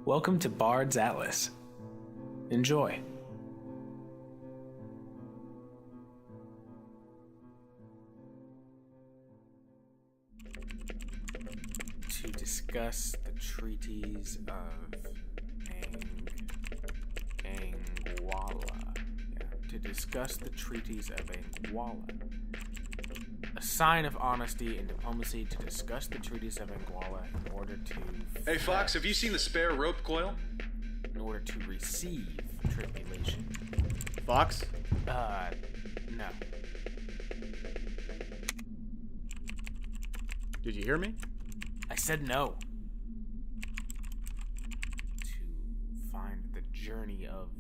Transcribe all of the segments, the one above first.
Welcome to Bards Atlas. Enjoy. To discuss the treaties of Anguilla. To discuss the treaties of Anguilla. A sign of honesty and diplomacy to discuss the treaties of Anguilla in order to... Hey, Fox, have you seen the spare rope coil? In order to receive tribulation. Fox? No. Did you hear me? I said no. To find the journey of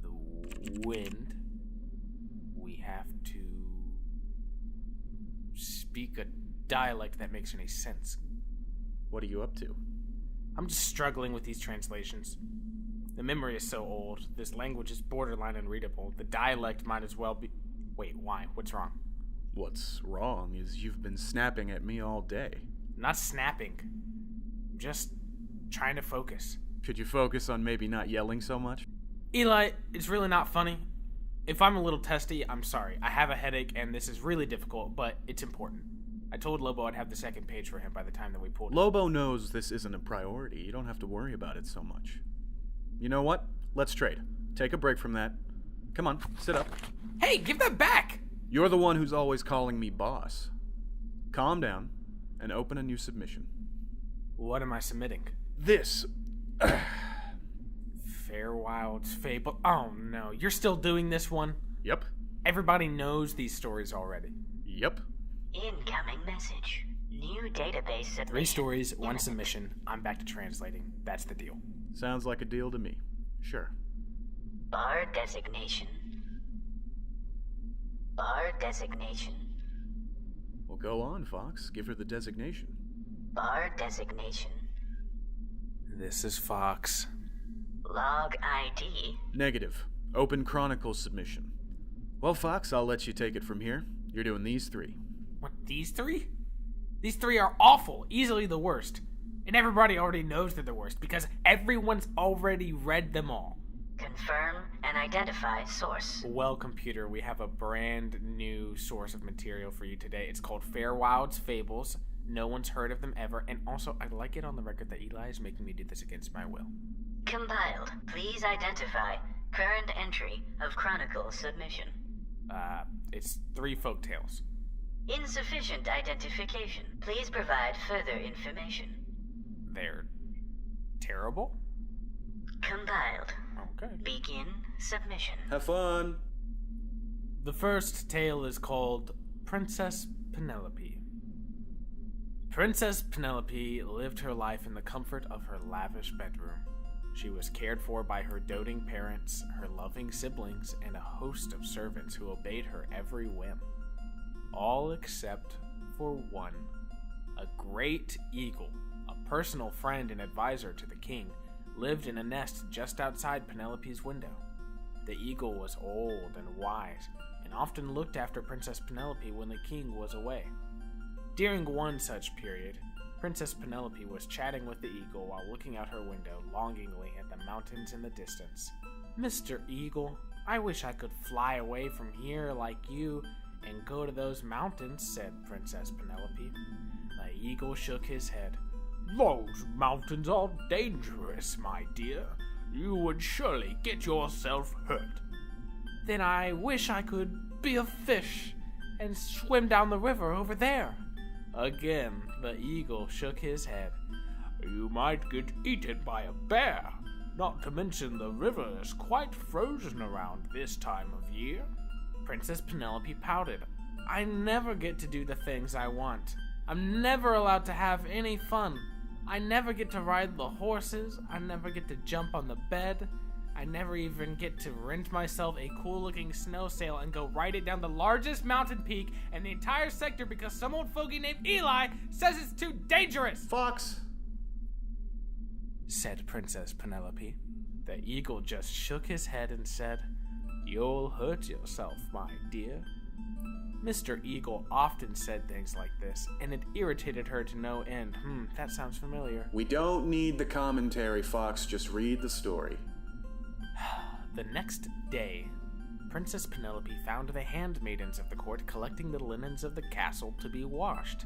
the wind, we have to speak a dialect that makes any sense. What are you up to? I'm just struggling with these translations. The memory is so old. This language is borderline unreadable. The dialect might as well be... Wait, why? What's wrong? What's wrong is you've been snapping at me all day. Not snapping. I'm just trying to focus. Could you focus on maybe not yelling so much? Eli, it's really not funny. If I'm a little testy, I'm sorry. I have a headache and this is really difficult, but it's important. I told Lobo I'd have the second page for him by the time that we pulled it. Lobo knows this isn't a priority. You don't have to worry about it so much. You know what? Let's trade. Take a break from that. Come on, sit up. Hey, give that back! You're the one who's always calling me boss. Calm down and open a new submission. What am I submitting? This. Fairwild's Fable. Oh no, you're still doing this one? Yep. Everybody knows these stories already. Yep. Incoming message. New database submission. 3 stories, 1 submission. I'm back to translating. That's the deal. Sounds like a deal to me. Sure. Bard designation. Bard designation. Well, go on, Fox. Give her the designation. Bard designation. This is Fox. Log ID. Negative. Open Chronicle submission. Well, Fox, I'll let you take it from here. You're doing these 3. What, these 3? These 3 are awful, easily the worst. And everybody already knows they're the worst because everyone's already read them all. Confirm and identify source. Well, computer, we have a brand new source of material for you today. It's called Fairwild's Fables. No one's heard of them ever. And also, I'd like it on the record that Eli is making me do this against my will. Compiled. Please identify current entry of Chronicle submission. It's 3 folktales. Insufficient identification. Please provide further information. They're terrible? Compiled. Okay. Begin submission. Have fun. The first tale is called Princess Penelope. Princess Penelope lived her life in the comfort of her lavish bedroom. She was cared for by her doting parents, her loving siblings, and a host of servants who obeyed her every whim. All except for one. A great eagle, a personal friend and advisor to the king, lived in a nest just outside Penelope's window. The eagle was old and wise, and often looked after Princess Penelope when the king was away. During one such period, Princess Penelope was chatting with the eagle while looking out her window longingly at the mountains in the distance. "Mr. Eagle, I wish I could fly away from here like you and go to those mountains," said Princess Penelope. The eagle shook his head. "Those mountains are dangerous, my dear. You would surely get yourself hurt." "Then I wish I could be a fish and swim down the river over there." Again, the eagle shook his head. "You might get eaten by a bear, not to mention the river is quite frozen around this time of year." Princess Penelope pouted. "I never get to do the things I want. I'm never allowed to have any fun. I never get to ride the horses. I never get to jump on the bed. I never even get to rent myself a cool-looking snow sail and go ride it down the largest mountain peak in the entire sector because some old fogey named Eli says it's too dangerous," Fox, said Princess Penelope. The eagle just shook his head and said, "You'll hurt yourself, my dear." Mr. Eagle often said things like this, and it irritated her to no end. That sounds familiar. We don't need the commentary, Fox. Just read the story. The next day, Princess Penelope found the handmaidens of the court collecting the linens of the castle to be washed.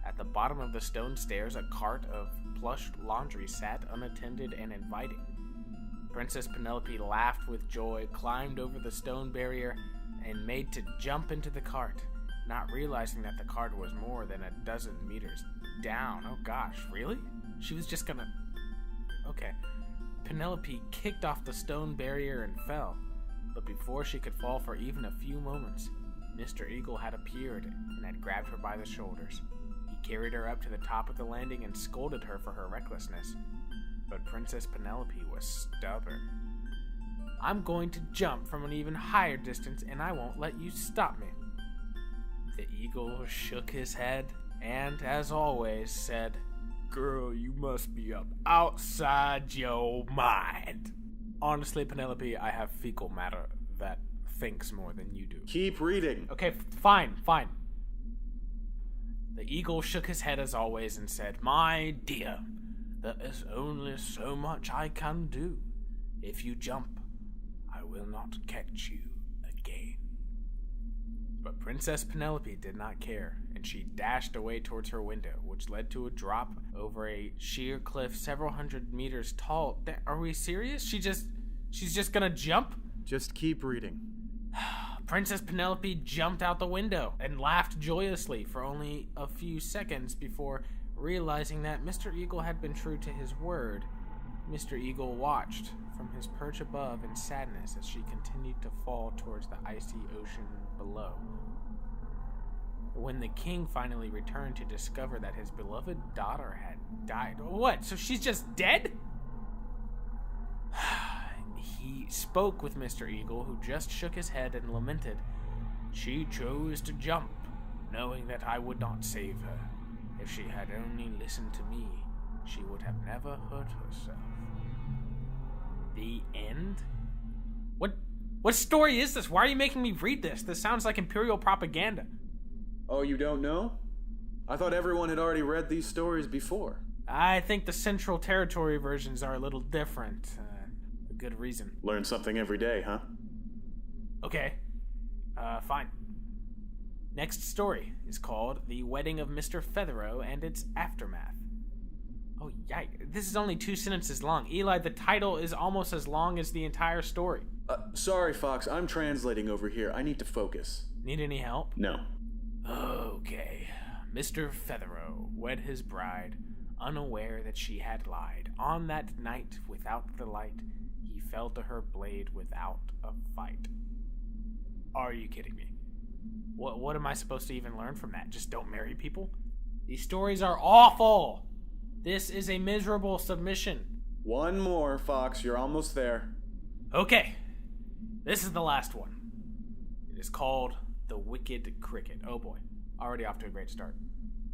At the bottom of the stone stairs, a cart of plush laundry sat unattended and inviting. Princess Penelope laughed with joy, climbed over the stone barrier, and made to jump into the cart, not realizing that the cart was more than a dozen meters down. Oh gosh, really? She was just gonna... Okay. Penelope kicked off the stone barrier and fell, but before she could fall for even a few moments, Mr. Eagle had appeared and had grabbed her by the shoulders. He carried her up to the top of the landing and scolded her for her recklessness. But Princess Penelope was stubborn. I'm going to jump from an even higher distance, and I won't let you stop me. The eagle shook his head and, as always, said, Girl, you must be up outside your mind. Honestly, Penelope, I have fecal matter that thinks more than you do. Keep reading. Okay, fine. The eagle shook his head as always and said, My dear, there is only so much I can do. If you jump, I will not catch you again. But Princess Penelope did not care, and she dashed away towards her window, which led to a drop over a sheer cliff several hundred meters tall. Are we serious? She's just gonna jump? Just keep reading. Princess Penelope jumped out the window and laughed joyously for only a few seconds before realizing that Mr. Eagle had been true to his word. Mr. Eagle watched from his perch above in sadness as she continued to fall towards the icy ocean below. When the king finally returned to discover that his beloved daughter had died... What? So she's just dead? He spoke with Mr. Eagle, who just shook his head and lamented, She chose to jump, knowing that I would not save her. If she had only listened to me, she would have never hurt herself. The end? What story is this? Why are you making me read this? This sounds like Imperial propaganda. Oh, you don't know? I thought everyone had already read these stories before. I think the Central Territory versions are a little different. A good reason. Learn something every day, huh? Okay. Fine. Next story is called The Wedding of Mr. Featherow and Its Aftermath. Oh, yikes. This is only 2 sentences long. Eli, the title is almost as long as the entire story. Sorry, Fox. I'm translating over here. I need to focus. Need any help? No. Okay. Mr. Featherow wed his bride, unaware that she had lied. On that night, without the light, he fell to her blade without a fight. Are you kidding me? What am I supposed to even learn from that? Just don't marry people? These stories are awful! This is a miserable submission. One more, Fox. You're almost there. Okay. This is the last one. It is called The Wicked Cricket. Oh boy. Already off to a great start.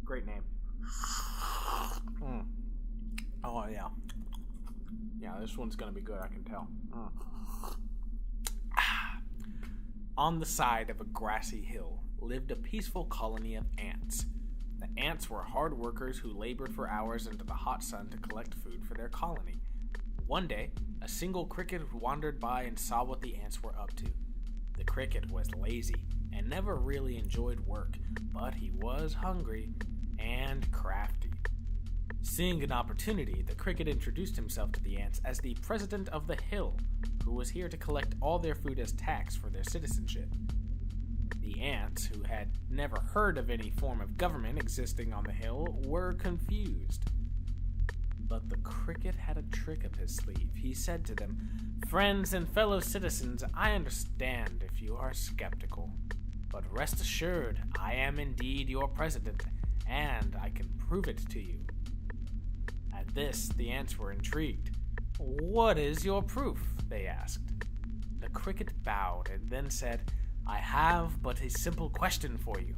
Great name. Oh, yeah. Yeah, this one's gonna be good, I can tell. On the side of a grassy hill lived a peaceful colony of ants. The ants were hard workers who labored for hours under the hot sun to collect food for their colony. One day, a single cricket wandered by and saw what the ants were up to. The cricket was lazy and never really enjoyed work, but he was hungry and crafty. Seeing an opportunity, the cricket introduced himself to the ants as the president of the hill, who was here to collect all their food as tax for their citizenship. The ants, who had never heard of any form of government existing on the hill, were confused. But the cricket had a trick up his sleeve. He said to them, "Friends and fellow citizens, I understand if you are skeptical, but rest assured, I am indeed your president, and I can prove it to you." At this, the ants were intrigued. "What is your proof?" they asked. The cricket bowed and then said, "I have but a simple question for you.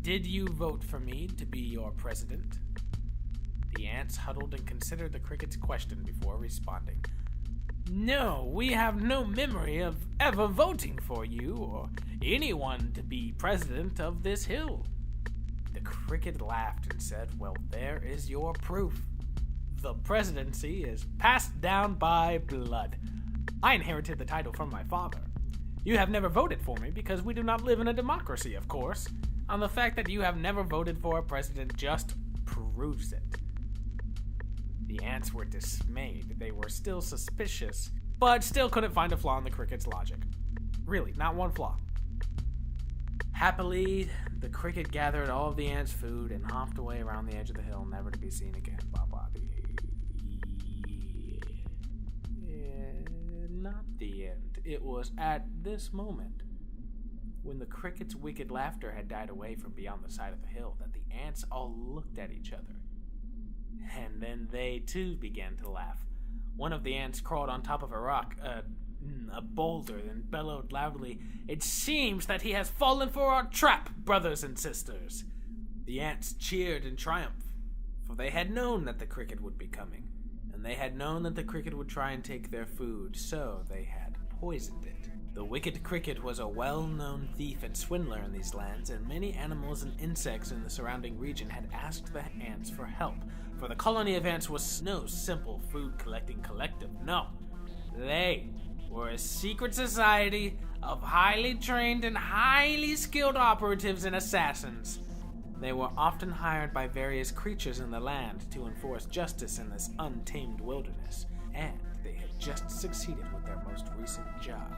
Did you vote for me to be your president?" The ants huddled and considered the cricket's question before responding. "No, we have no memory of ever voting for you or anyone to be president of this hill. The cricket laughed and said, "Well, there is your proof. The presidency is passed down by blood. I inherited the title from my father. You have never voted for me because we do not live in a democracy, of course. And the fact that you have never voted for a president just proves it." The ants were dismayed. They were still suspicious, but still couldn't find a flaw in the cricket's logic. Really, not one flaw. Happily, the cricket gathered all of the ants' food and hopped away around the edge of the hill, never to be seen again. Not the end. It was at this moment, when the cricket's wicked laughter had died away from beyond the side of the hill, that the ants all looked at each other. And then they too began to laugh. One of the ants crawled on top of a rock, a boulder, and bellowed loudly, "It seems that he has fallen for our trap, brothers and sisters." The ants cheered in triumph, for they had known that the cricket would be coming, and they had known that the cricket would try and take their food, so they had poisoned it. The wicked cricket was a well-known thief and swindler in these lands, and many animals and insects in the surrounding region had asked the ants for help, for the colony of ants was no simple food-collecting collective. No, they were a secret society of highly trained and highly skilled operatives and assassins. They were often hired by various creatures in the land to enforce justice in this untamed wilderness, and they had just succeeded with their most recent job.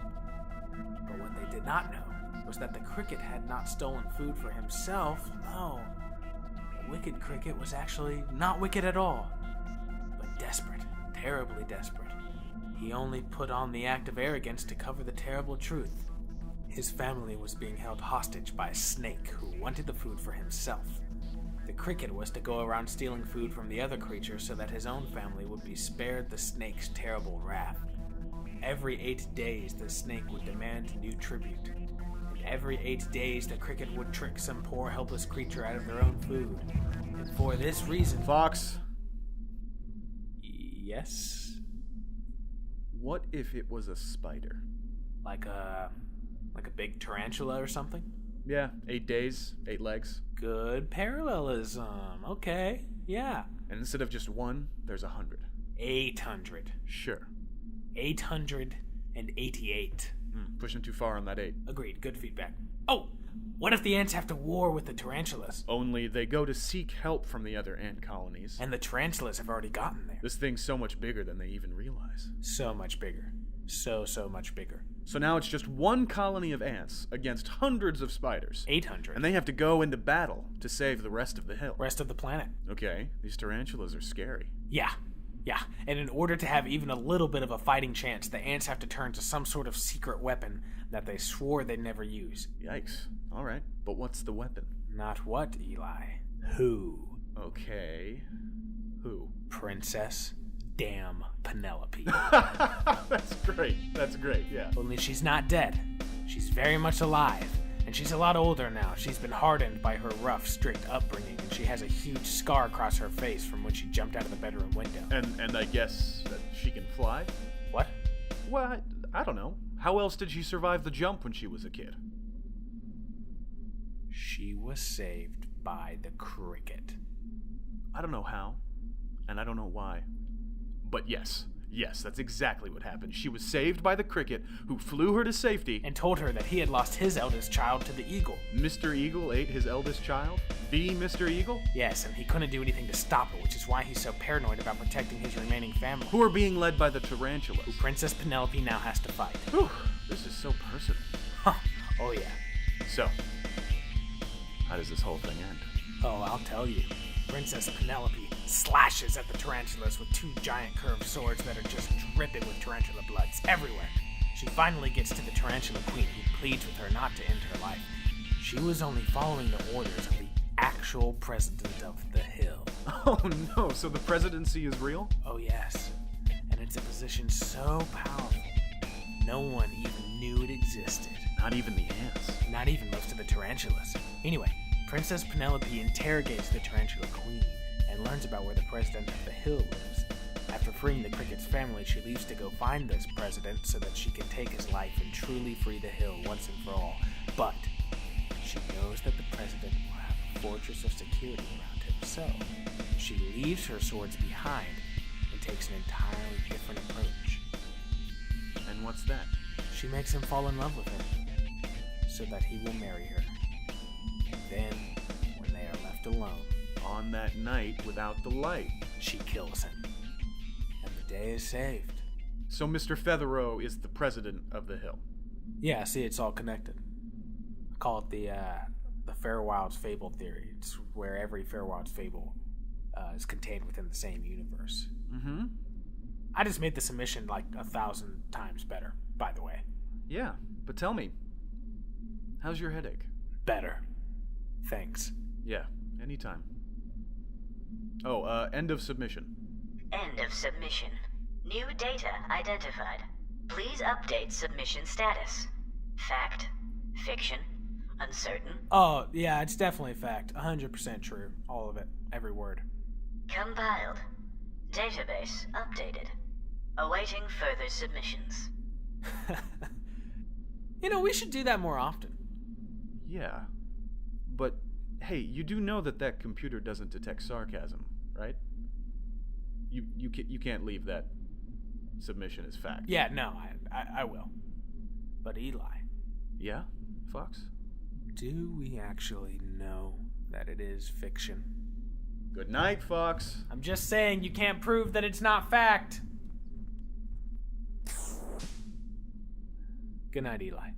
But what they did not know was that the cricket had not stolen food for himself. No, the wicked cricket was actually not wicked at all, but desperate, terribly desperate. He only put on the act of arrogance to cover the terrible truth. His family was being held hostage by a snake who wanted the food for himself. The cricket was to go around stealing food from the other creatures so that his own family would be spared the snake's terrible wrath. Every 8 days, the snake would demand new tribute. And every 8 days, the cricket would trick some poor, helpless creature out of their own food. And for this reason... Fox, Yes? what if it was a spider? Like a big tarantula or something? Yeah, 8 days, 8 legs. Good parallelism. Okay, yeah. And instead of just one, there's 100. 800. Sure. 888. Pushing too far on that 8. Agreed, good feedback. Oh, what if the ants have to war with the tarantulas? Only they go to seek help from the other ant colonies. And the tarantulas have already gotten there. This thing's so much bigger than they even realize. So much bigger. So much bigger. So now it's just one colony of ants against hundreds of spiders. 800. And they have to go into battle to save the rest of the hill. Rest of the planet. Okay, these tarantulas are scary. Yeah. And in order to have even a little bit of a fighting chance, the ants have to turn to some sort of secret weapon that they swore they'd never use. Yikes. Alright, but what's the weapon? Not what, Eli? Who? Okay. Who? Princess damn Penelope. That's great, yeah. Only she's not dead. She's very much alive. And she's a lot older now. She's been hardened by her rough, strict upbringing, and she has a huge scar across her face from when she jumped out of the bedroom window. And I guess that she can fly? What? Well, I don't know. How else did she survive the jump when she was a kid? She was saved by the cricket. I don't know how, and I don't know why. But yes, that's exactly what happened. She was saved by the cricket, who flew her to safety. And told her that he had lost his eldest child to the eagle. Mr. Eagle ate his eldest child? The Mr. Eagle? Yes, and he couldn't do anything to stop it, which is why he's so paranoid about protecting his remaining family. Who are being led by the tarantulas. Who Princess Penelope now has to fight. Whew, this is so personal. Huh. Oh yeah. So, how does this whole thing end? Oh, I'll tell you. Princess Penelope slashes at the tarantulas with 2 giant curved swords that are just dripping with tarantula bloods everywhere. She finally gets to the tarantula queen, who pleads with her not to end her life. She was only following the orders of the actual president of the hill. Oh no, so the presidency is real? Oh yes, and it's a position so powerful, no one even knew it existed. Not even the ants. Not even most of the tarantulas. Anyway, Princess Penelope interrogates the tarantula queen and learns about where the president of the hill lives. After freeing the cricket's family, she leaves to go find this president so that she can take his life and truly free the hill once and for all. But she knows that the president will have a fortress of security around him, so she leaves her swords behind and takes an entirely different approach. And what's that? She makes him fall in love with her, so that he will marry her. And then, when they are left alone, On that night without the light. she kills him. And the day is saved. So Mr. Featherow is the president of the Hill. Yeah, see, it's all connected. I call it the Fairwild's Fable theory. It's where every Fairwild's Fable is contained within the same universe. Mm-hmm. I just made the submission like 1,000 times better, by the way. Yeah, but tell me, how's your headache? Better. Thanks. Yeah, anytime. Oh, end of submission. End of submission. New data identified. Please update submission status. Fact, fiction, uncertain, Oh, yeah, it's definitely a fact. 100% true. All of it. Every word. compiled. Database updated. Awaiting further submissions. You know, we should do that more often. Yeah, but hey, you do know that computer doesn't detect sarcasm, right? You can't leave that submission as fact. Yeah, no, I will. But Eli, Yeah, Fox? do we actually know that it is fiction? Good night, Fox. I'm just saying you can't prove that it's not fact. Good night, Eli.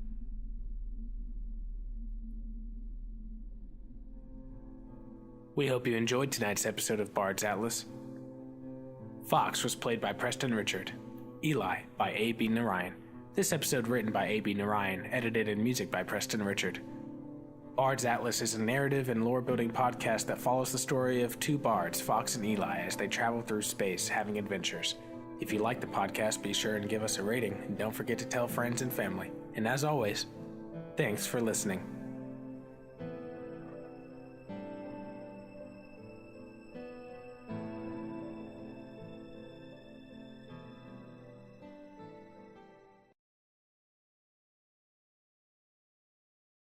We hope you enjoyed tonight's episode of Bards Atlas. Fox was played by Preston Richard. Eli by A.B. Narayan. This episode written by A.B. Narayan, edited and music by Preston Richard. Bards Atlas is a narrative and lore-building podcast that follows the story of two bards, Fox and Eli, as they travel through space, having adventures. If you like the podcast, be sure and give us a rating, and don't forget to tell friends and family. And as always, thanks for listening.